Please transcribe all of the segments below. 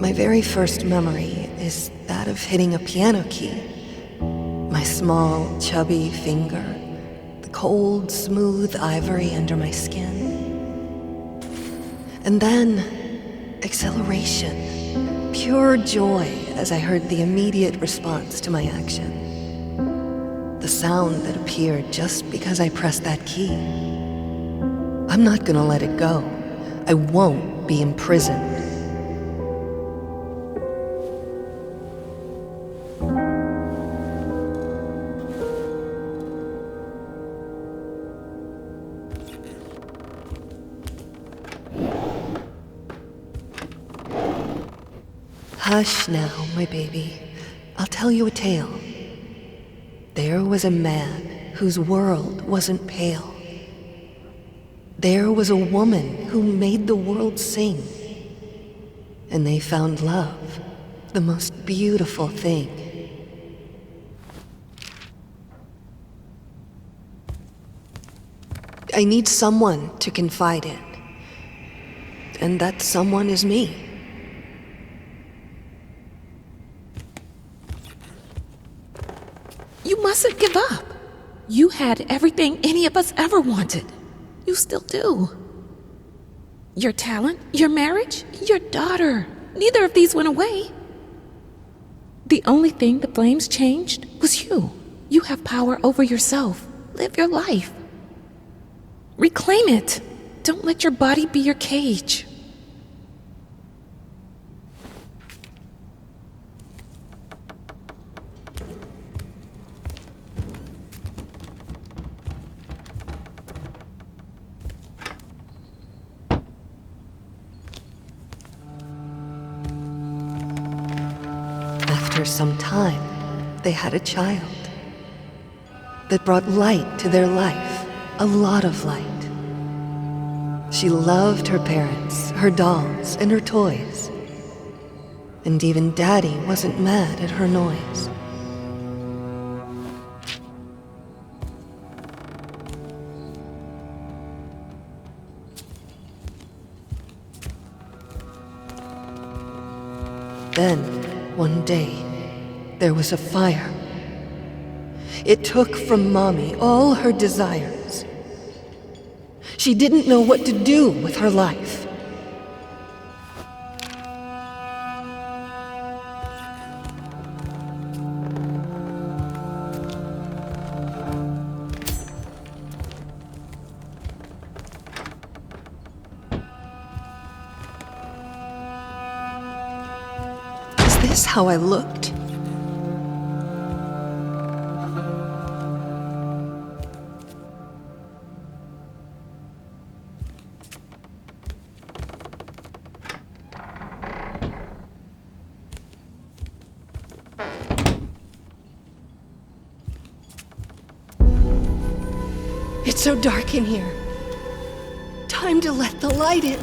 My very first memory is that of hitting a piano key. My small, chubby finger, the cold, smooth ivory under my skin. And then, acceleration, pure joy as I heard the immediate response to my action. The sound that appeared just because I pressed that key. I'm not gonna let it go. I won't be imprisoned. Hush now, my baby. I'll tell you a tale. There was a man whose world wasn't pale. There was a woman who made the world sing. And they found love, the most beautiful thing. I need someone to confide in. And that someone is me. You mustn't give up. You had everything any of us ever wanted. You still do. Your talent, your marriage, your daughter. Neither of these went away. The only thing the flames changed was you. You have power over yourself. Live your life. Reclaim it. Don't let your body be your cage. After some time, they had a child that brought light to their life, a lot of light. She loved her parents, her dolls, and her toys. And even Daddy wasn't mad at her noise. Then, one day, there was a fire. It took from Mommy all her desires. She didn't know what to do with her life. Is this how I looked? It's so dark in here. Time to let the light in.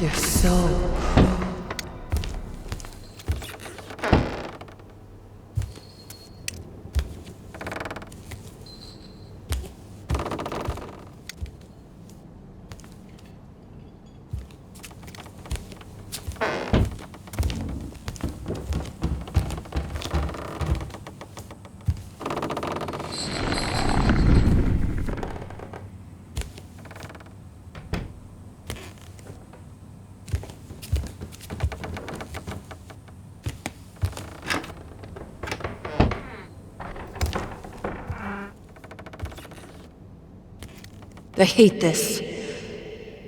You're so... I hate this,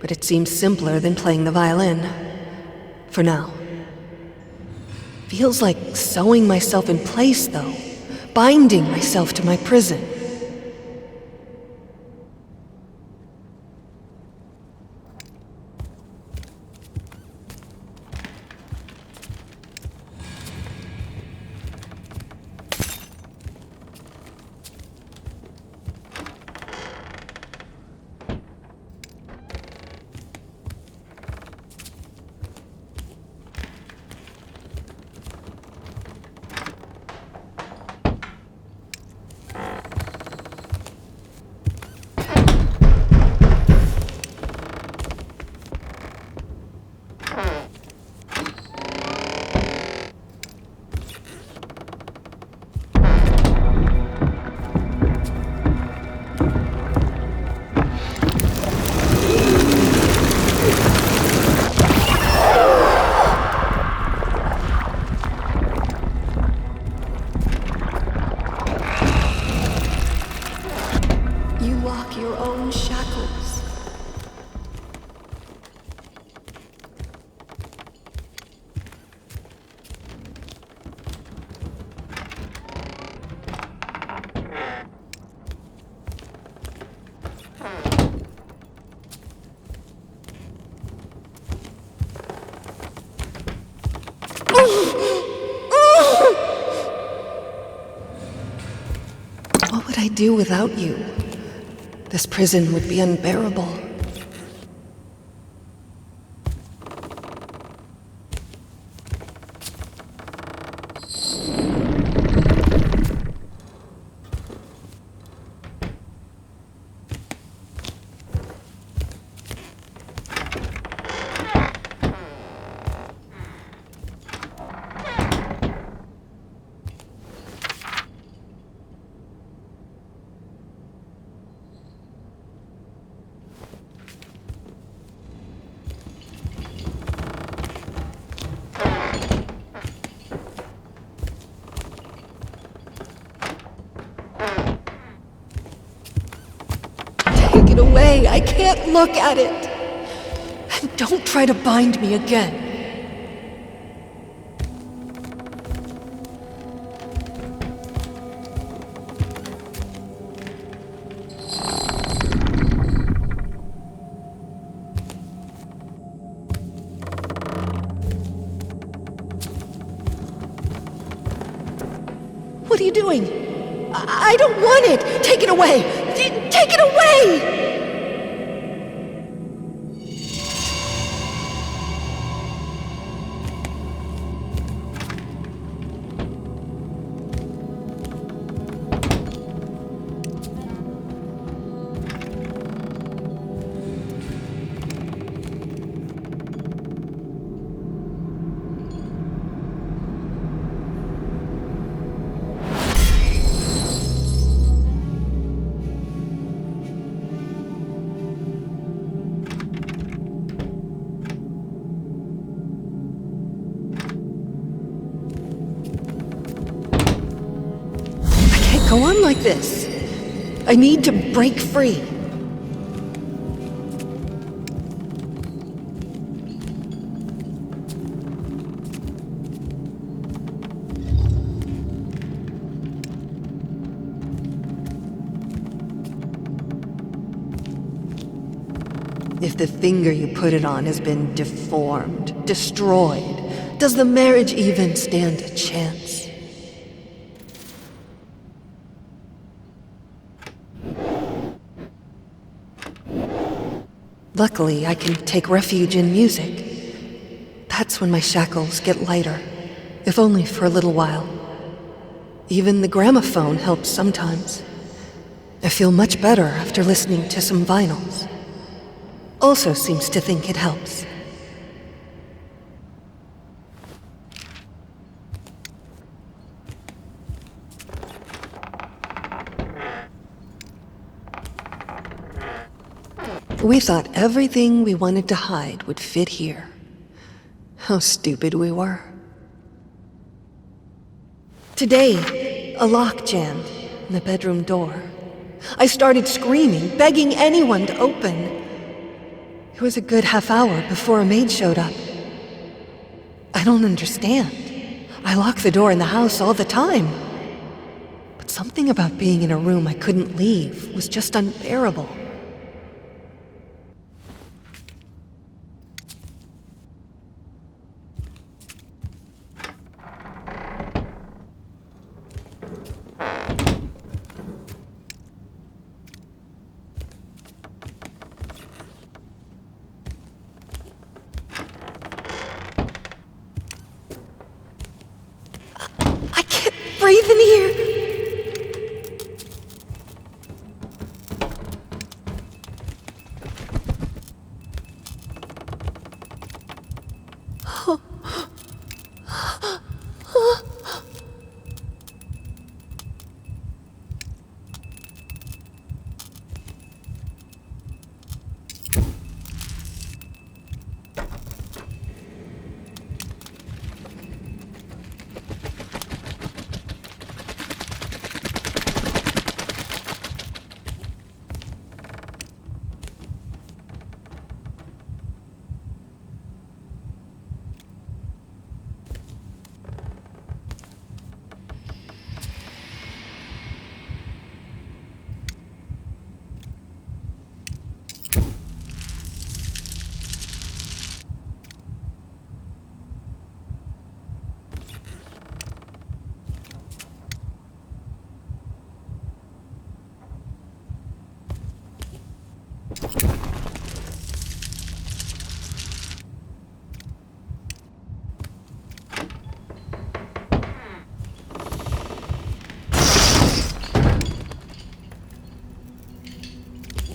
but it seems simpler than playing the violin. For now. Feels like sewing myself in place, though. Binding myself to my prison. Your own shackles. What would I do without you? This prison would be unbearable. Take it away. I can't look at it. And don't try to bind me again. What are you doing? I don't want it! Take it away! Take it away! Go on like this. I need to break free. If the finger you put it on has been deformed, destroyed, does the marriage even stand a chance? Luckily, I can take refuge in music. That's when my shackles get lighter, if only for a little while. Even the gramophone helps sometimes. I feel much better after listening to some vinyls. Also seems to think it helps. We thought everything we wanted to hide would fit here. How stupid we were. Today, a lock jammed in the bedroom door. I started screaming, begging anyone to open. It was a good half hour before a maid showed up. I don't understand. I lock the door in the house all the time. But something about being in a room I couldn't leave was just unbearable. I can't breathe in here.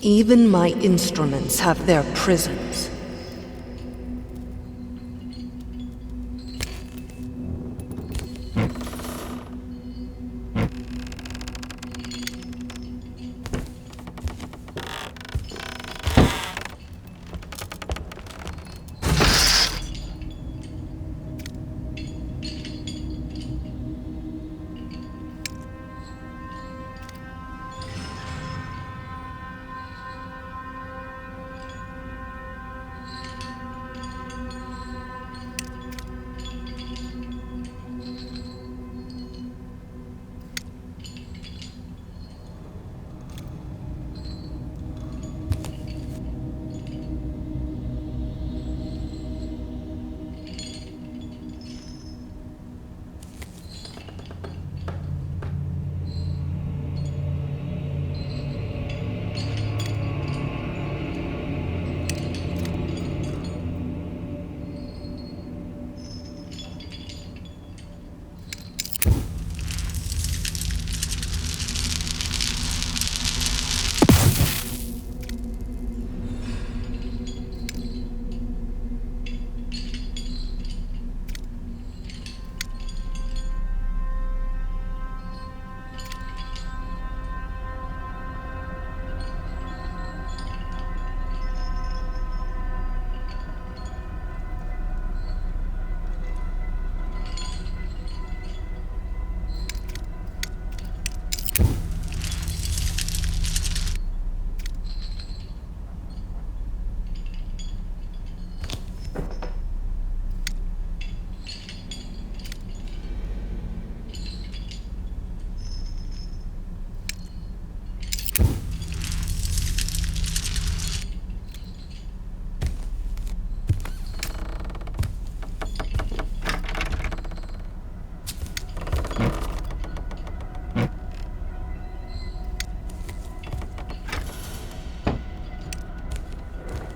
Even my instruments have their prisons.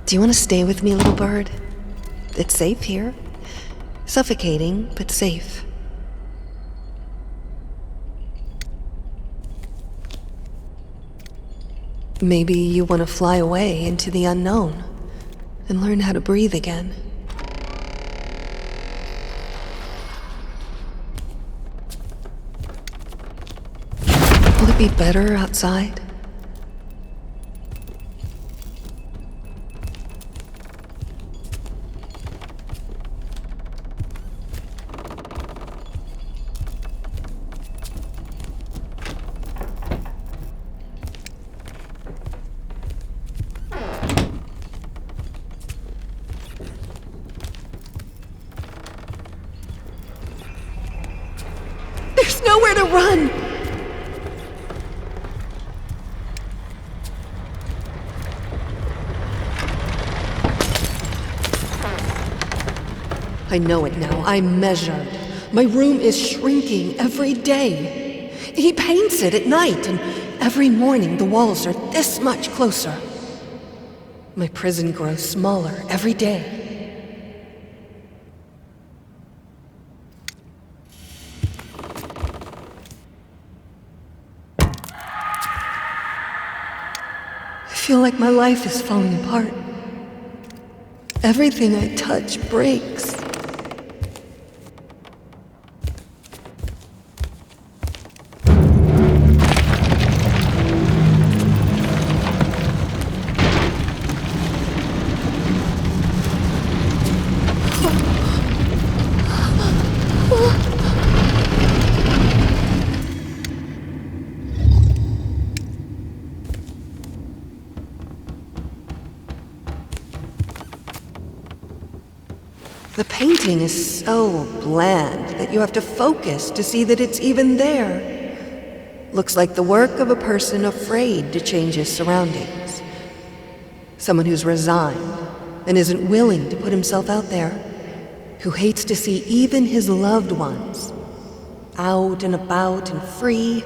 Do you want to stay with me, little bird? It's safe here. Suffocating, but safe. Maybe you want to fly away into the unknown and learn how to breathe again. Will it be better outside? There's nowhere to run! I know it now. I'm measured. My room is shrinking every day. He paints it at night, and every morning the walls are this much closer. My prison grows smaller every day. I feel like my life is falling apart. Everything I touch breaks. The painting is so bland that you have to focus to see that it's even there. Looks like the work of a person afraid to change his surroundings. Someone who's resigned and isn't willing to put himself out there. Who hates to see even his loved ones out and about and free.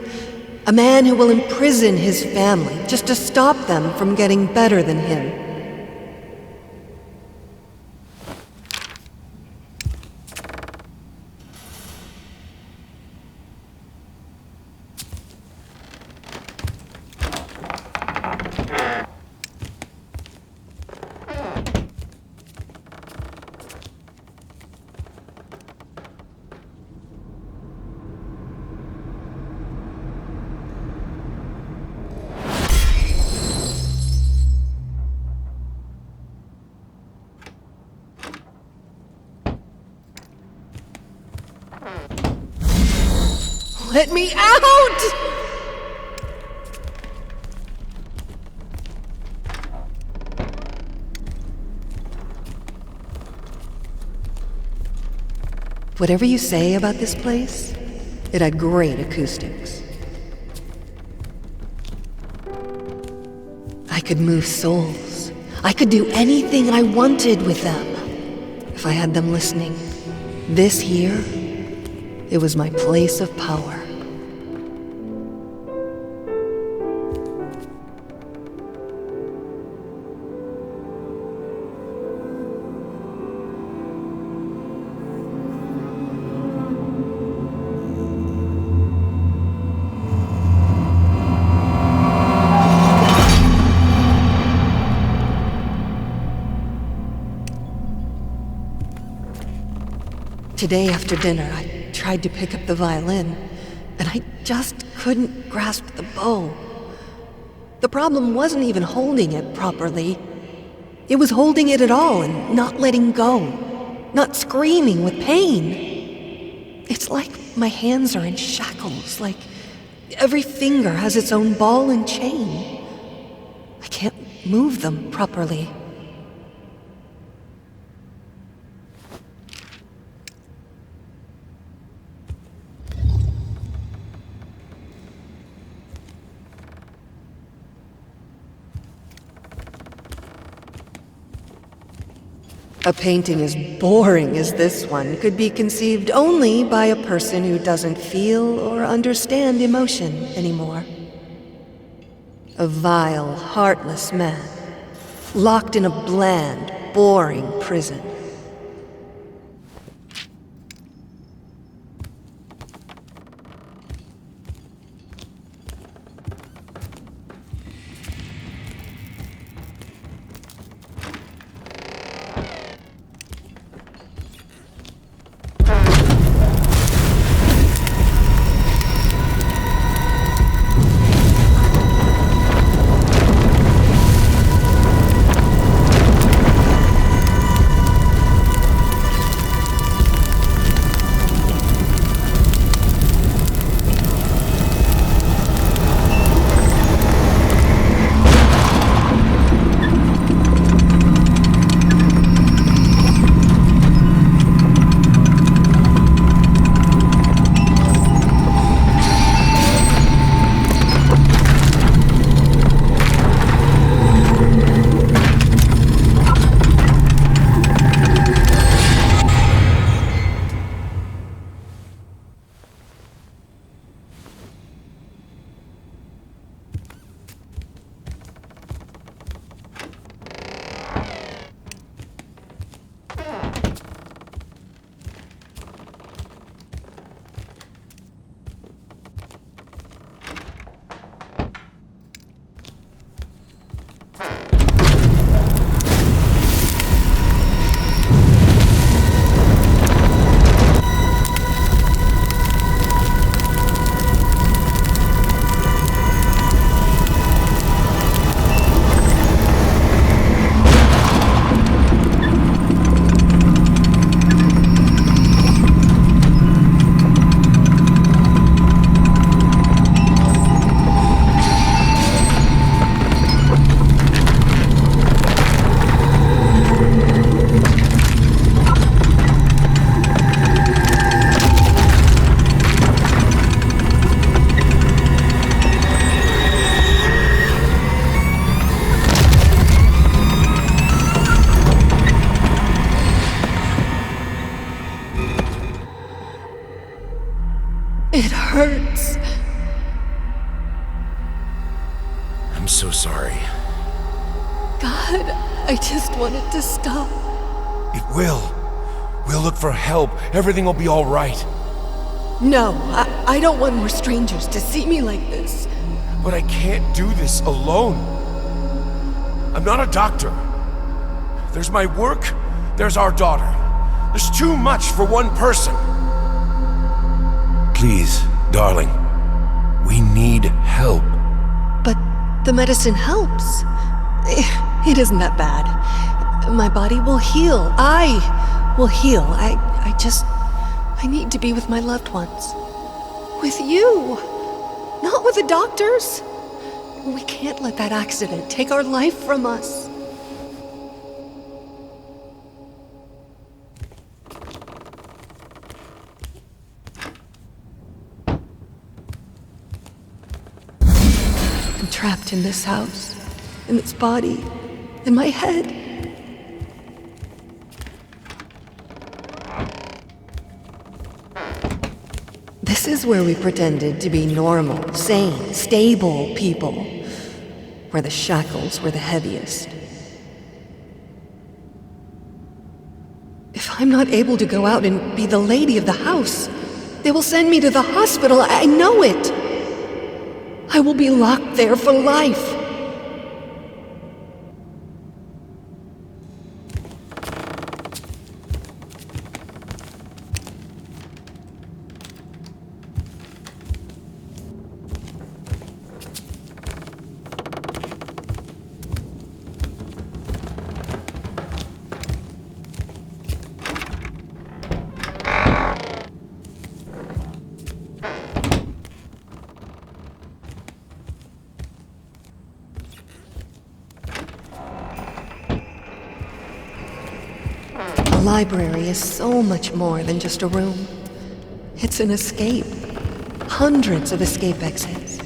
A man who will imprison his family just to stop them from getting better than him. Let me out! Whatever you say about this place, it had great acoustics. I could move souls. I could do anything I wanted with them if I had them listening. This here, it was my place of power. Today after dinner, I tried to pick up the violin, and I just couldn't grasp the bow. The problem wasn't even holding it properly. It was holding it at all and not letting go, not screaming with pain. It's like my hands are in shackles, like every finger has its own ball and chain. I can't move them properly. A painting as boring as this one could be conceived only by a person who doesn't feel or understand emotion anymore. A vile, heartless man, locked in a bland, boring prison. I just want it to stop. It will. We'll look for help. Everything will be all right. No, I don't want more strangers to see me like this. But I can't do this alone. I'm not a doctor. There's my work, there's our daughter. There's too much for one person. Please, darling, we need help. But the medicine helps. It isn't that bad. My body will heal. I will heal. I need to be with my loved ones. With you. Not with the doctors. We can't let that accident take our life from us. I'm trapped in this house, in its body, in my head. This is where we pretended to be normal, sane, stable people, where the shackles were the heaviest. If I'm not able to go out and be the lady of the house, they will send me to the hospital. I know it. I will be locked there for life. The library is so much more than just a room. It's an escape. Hundreds of escape exits.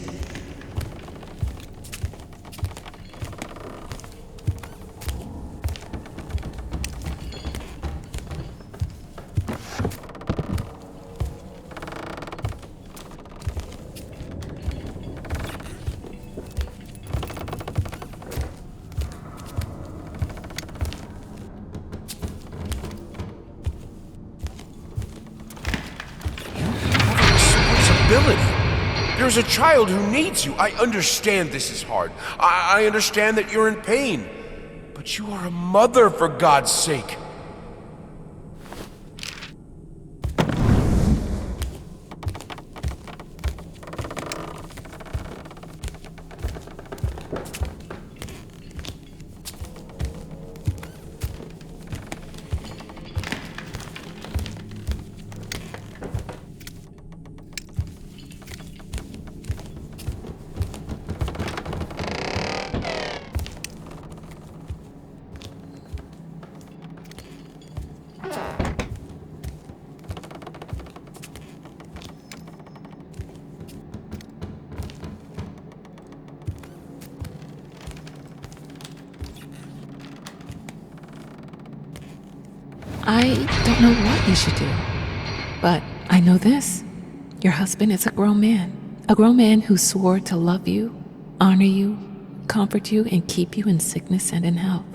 There's a child who needs you. I understand this is hard. I understand that you're in pain. But you are a mother, for God's sake. I don't know what you should do, but I know this. Your husband is a grown man who swore to love you, honor you, comfort you, and keep you in sickness and in health.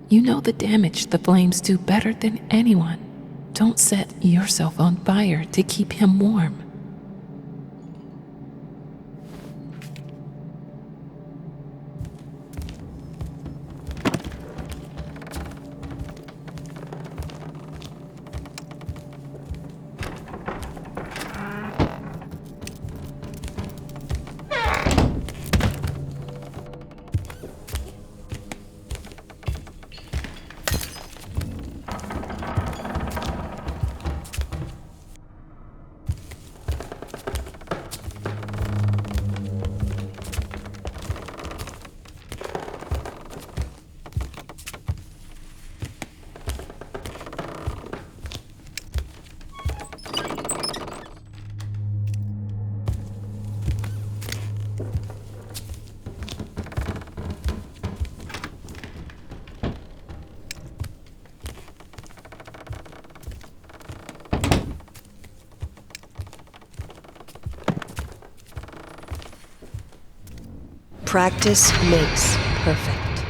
You know the damage the flames do better than anyone. Don't set yourself on fire to keep him warm. Practice makes perfect.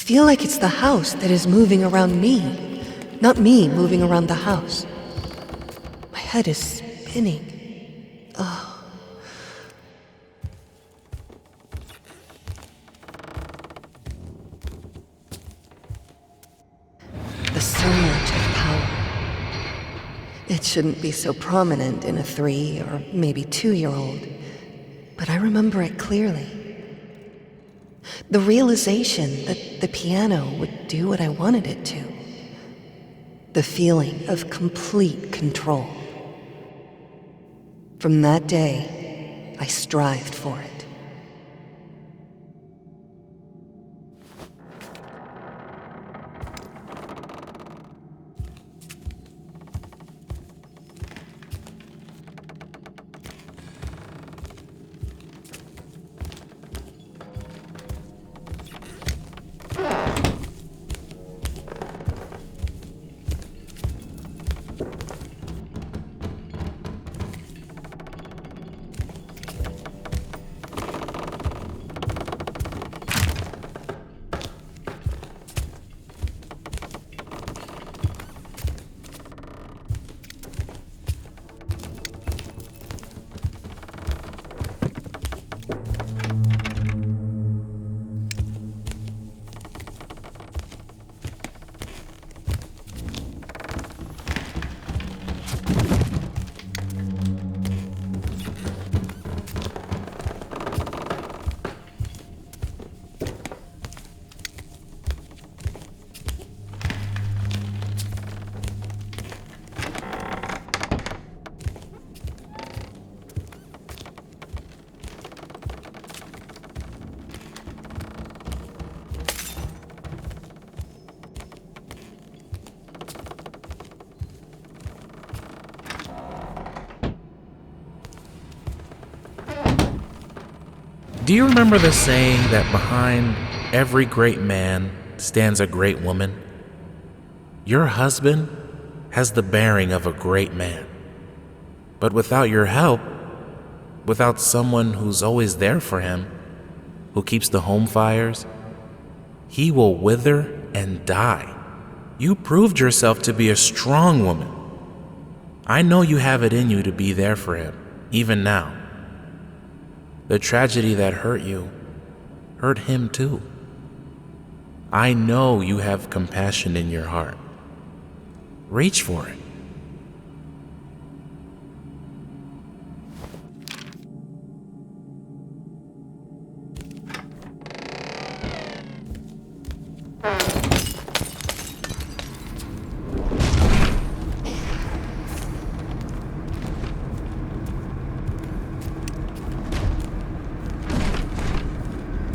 feel like it's the house that is moving around me, not me moving around the house. My head is spinning. The surge of power. It shouldn't be so prominent in a 3 or maybe 2-year-old, but I remember it clearly. The realization that the piano would do what I wanted it to. The feeling of complete control. From that day, I strived for it. Do you remember the saying that behind every great man stands a great woman? Your husband has the bearing of a great man. But without your help, without someone who's always there for him, who keeps the home fires, he will wither and die. You proved yourself to be a strong woman. I know you have it in you to be there for him, even now. The tragedy that hurt you hurt him too. I know you have compassion in your heart. Reach for it.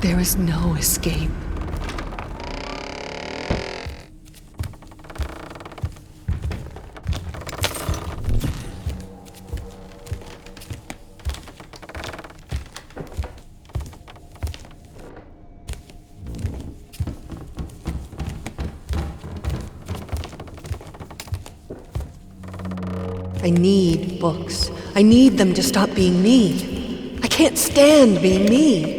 There is no escape. I need books. I need them to stop being me. I can't stand being me.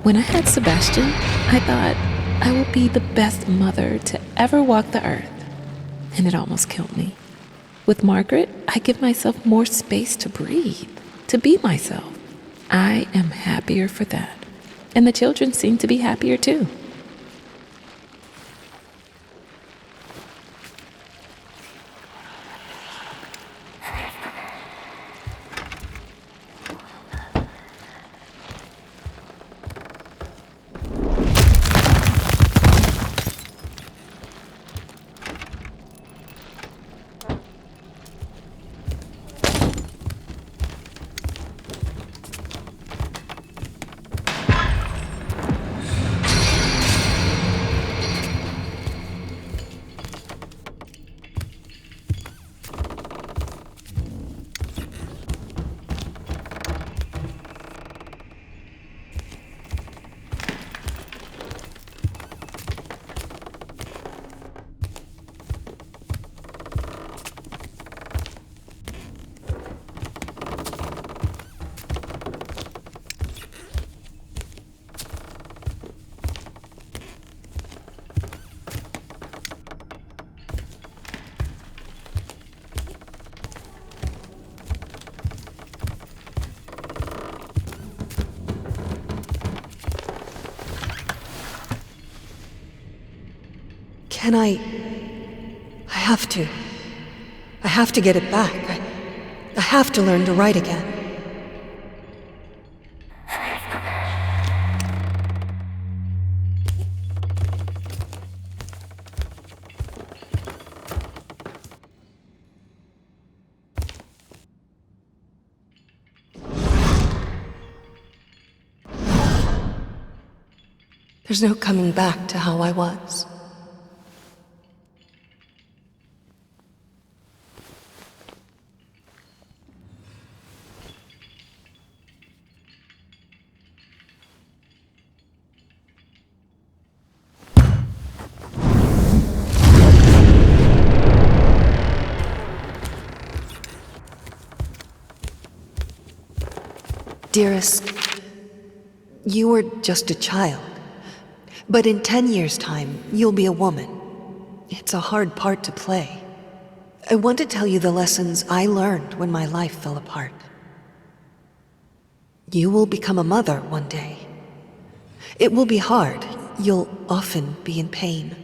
When I had Sebastian, I thought I will be the best mother to ever walk the earth. And it almost killed me. With Margaret, I give myself more space to breathe, to be myself. I am happier for that. And the children seem to be happier too. Can I have to. I have to get it back. I have to learn to write again. There's no coming back to how I was. Dearest, you were just a child. But in 10 years' time, you'll be a woman. It's a hard part to play. I want to tell you the lessons I learned when my life fell apart. You will become a mother one day. It will be hard. You'll often be in pain.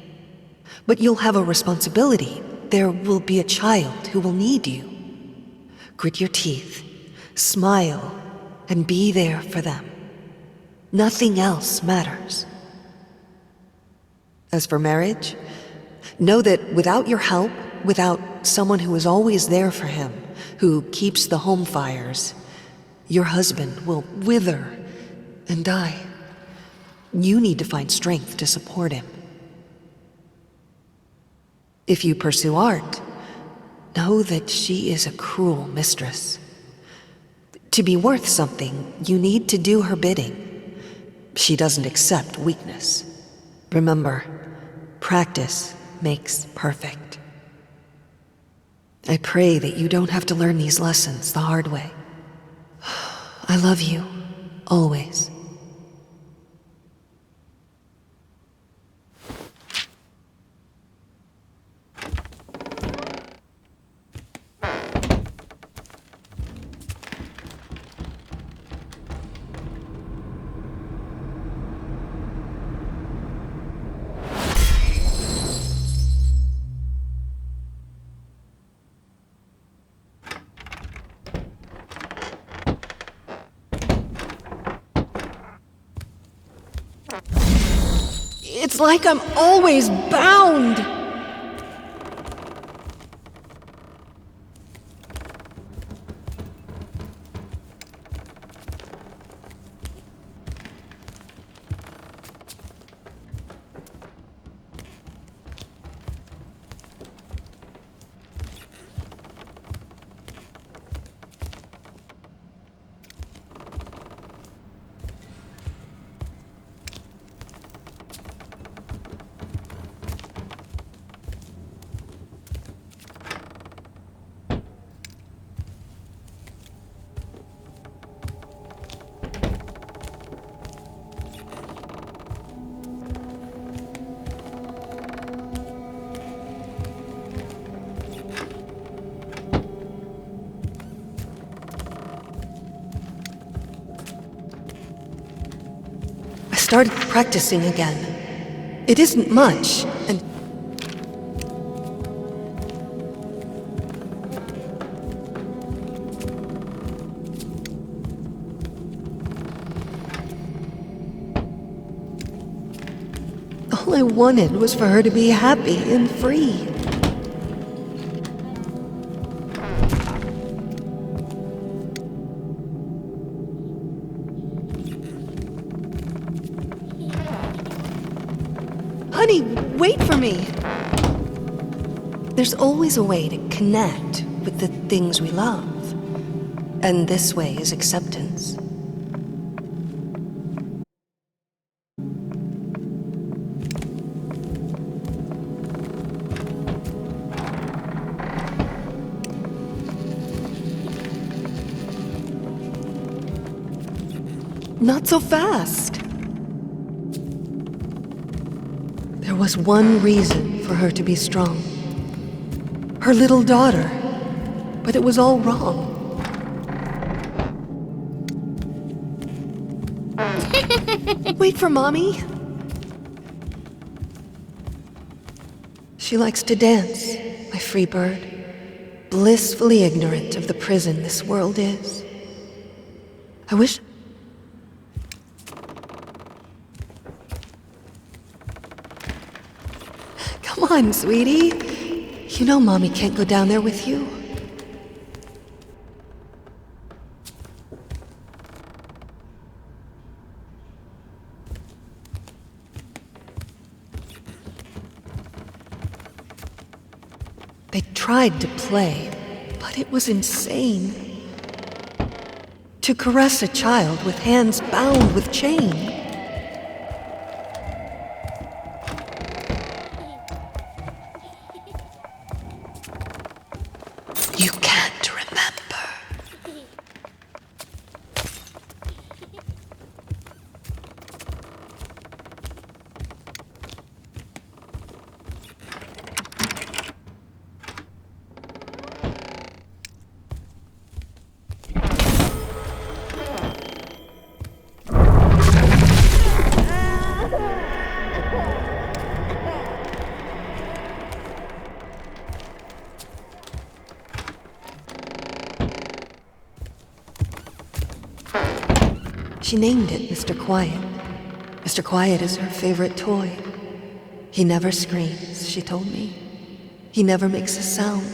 But you'll have a responsibility. There will be a child who will need you. Grit your teeth, smile, and be there for them. Nothing else matters. As for marriage, know that without your help, without someone who is always there for him, who keeps the home fires, your husband will wither and die. You need to find strength to support him. If you pursue art, know that she is a cruel mistress. To be worth something, you need to do her bidding. She doesn't accept weakness. Remember, practice makes perfect. I pray that you don't have to learn these lessons the hard way. I love you, always. It's like I'm always bound. started practicing again. It isn't much, and all I wanted was for her to be happy and free. Honey, wait for me! There's always a way to connect with the things we love. And this way is acceptance. Not so fast! There was one reason for her to be strong. Her little daughter. But it was all wrong. Wait for Mommy. She likes to dance, my free bird, blissfully ignorant of the prison this world is. I wish... Come on, sweetie. You know Mommy can't go down there with you. They tried to play, but it was insane. To caress a child with hands bound with chain. You can't remember. She named it Mr. Quiet. Mr. Quiet is her favorite toy. He never screams, she told me. He never makes a sound.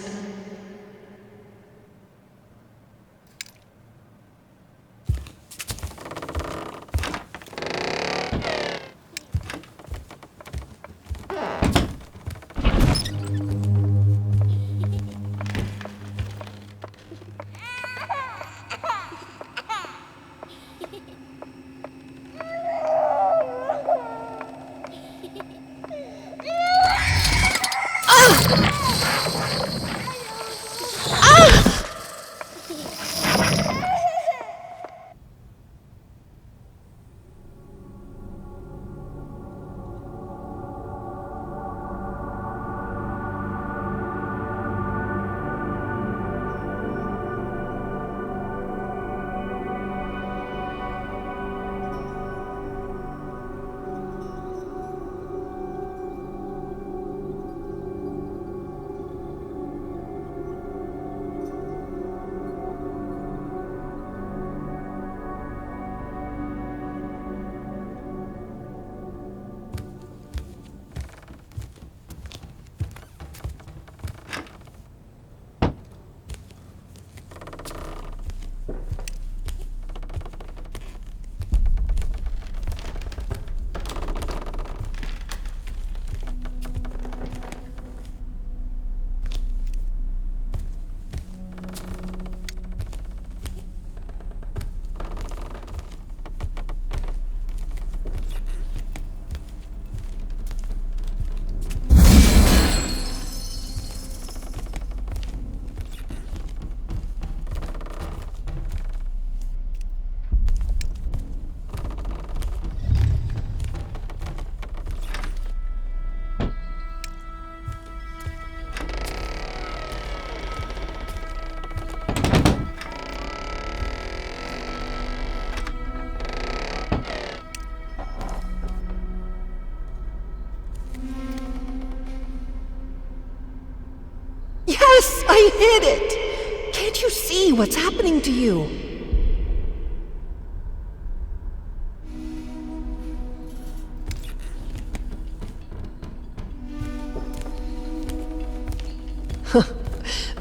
hit it! Can't you see what's happening to you?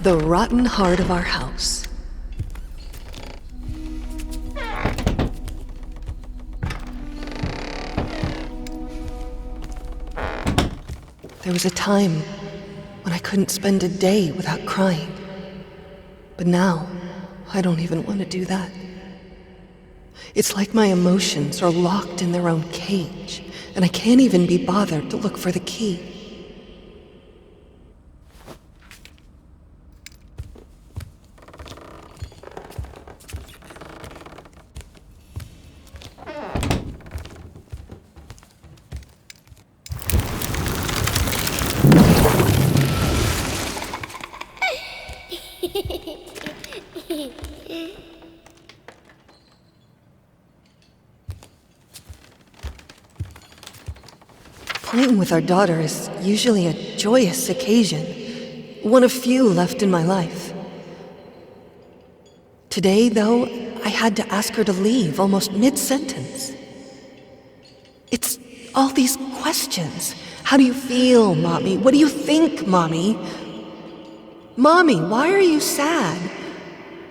The rotten heart of our house. There was a time when I couldn't spend a day without crying. But now, I don't even want to do that. It's like my emotions are locked in their own cage, and I can't even be bothered to look for the key. Playing with our daughter is usually a joyous occasion, one of few left in my life. Today, though, I had to ask her to leave almost mid-sentence. It's all these questions. How do you feel, Mommy? What do you think, Mommy? Mommy, why are you sad?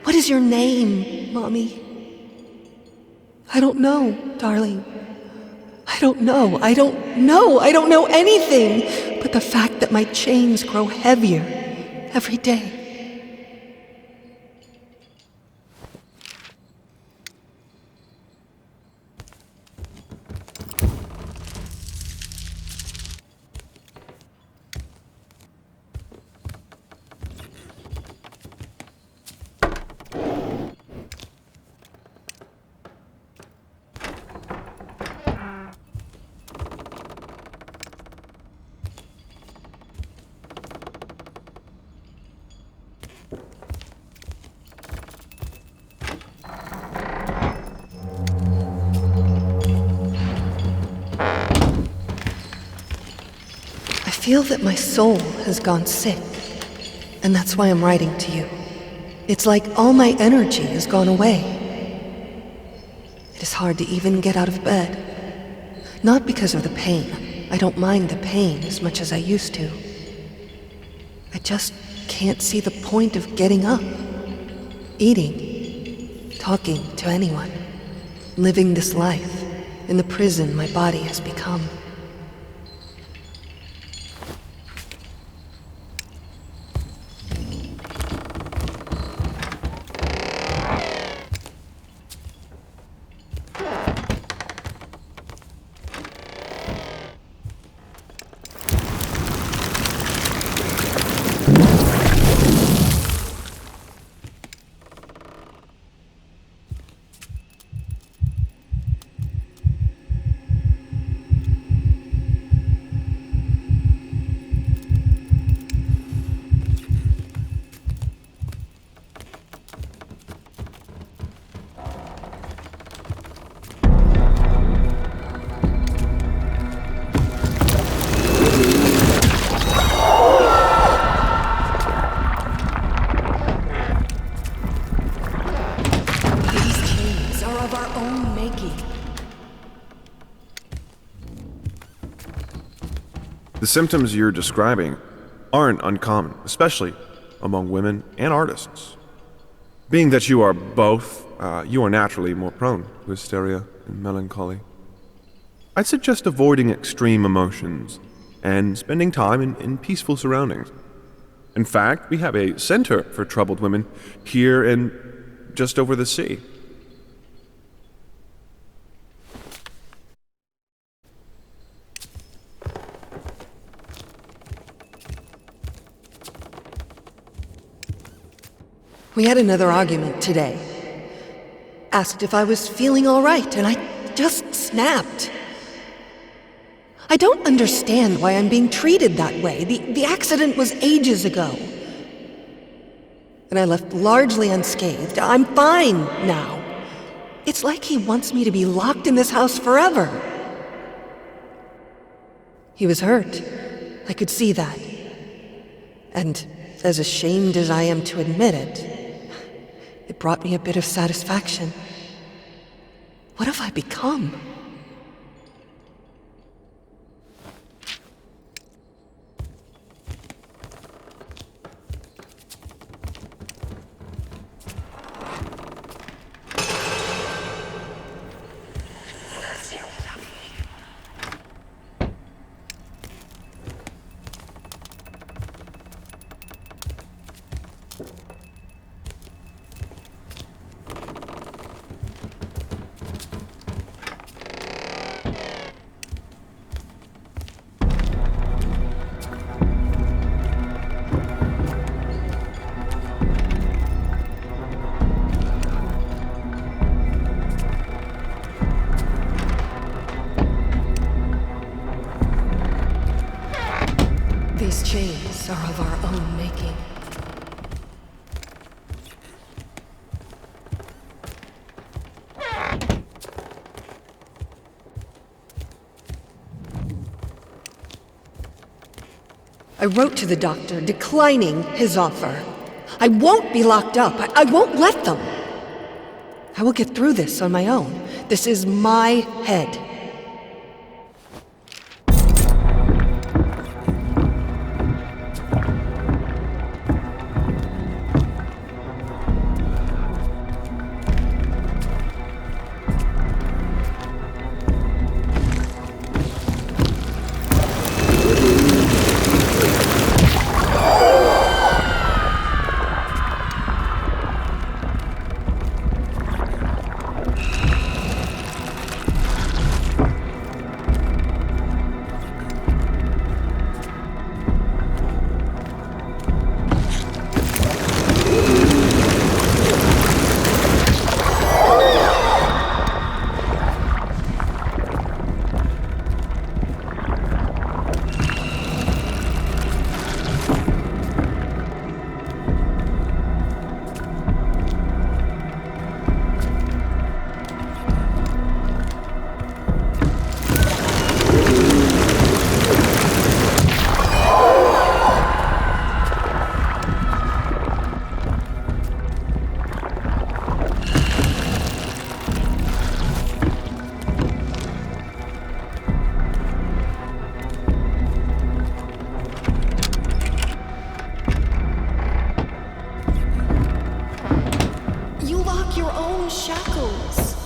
What is your name, Mommy? I don't know, darling. I don't know anything but the fact that my chains grow heavier every day. I feel that my soul has gone sick, and that's why I'm writing to you. It's like all my energy has gone away. It is hard to even get out of bed. Not because of the pain. I don't mind the pain as much as I used to. I just can't see the point of getting up, eating, talking to anyone, living this life in the prison my body has become. The symptoms you're describing aren't uncommon, especially among women and artists. Being that you are both, you are naturally more prone to hysteria and melancholy. I'd suggest avoiding extreme emotions and spending time in peaceful surroundings. In fact, we have a center for troubled women here and just over the sea. We had another argument today. Asked if I was feeling all right, and I just snapped. I don't understand why I'm being treated that way. The accident was ages ago. And I left largely unscathed. I'm fine now. It's like he wants me to be locked in this house forever. He was hurt. I could see that. And as ashamed as I am to admit it, it brought me a bit of satisfaction. What have I become? These chains are of our own making. I wrote to the doctor declining his offer. I won't be locked up. I won't let them. I will get through this on my own. This is my head. Your own shackles.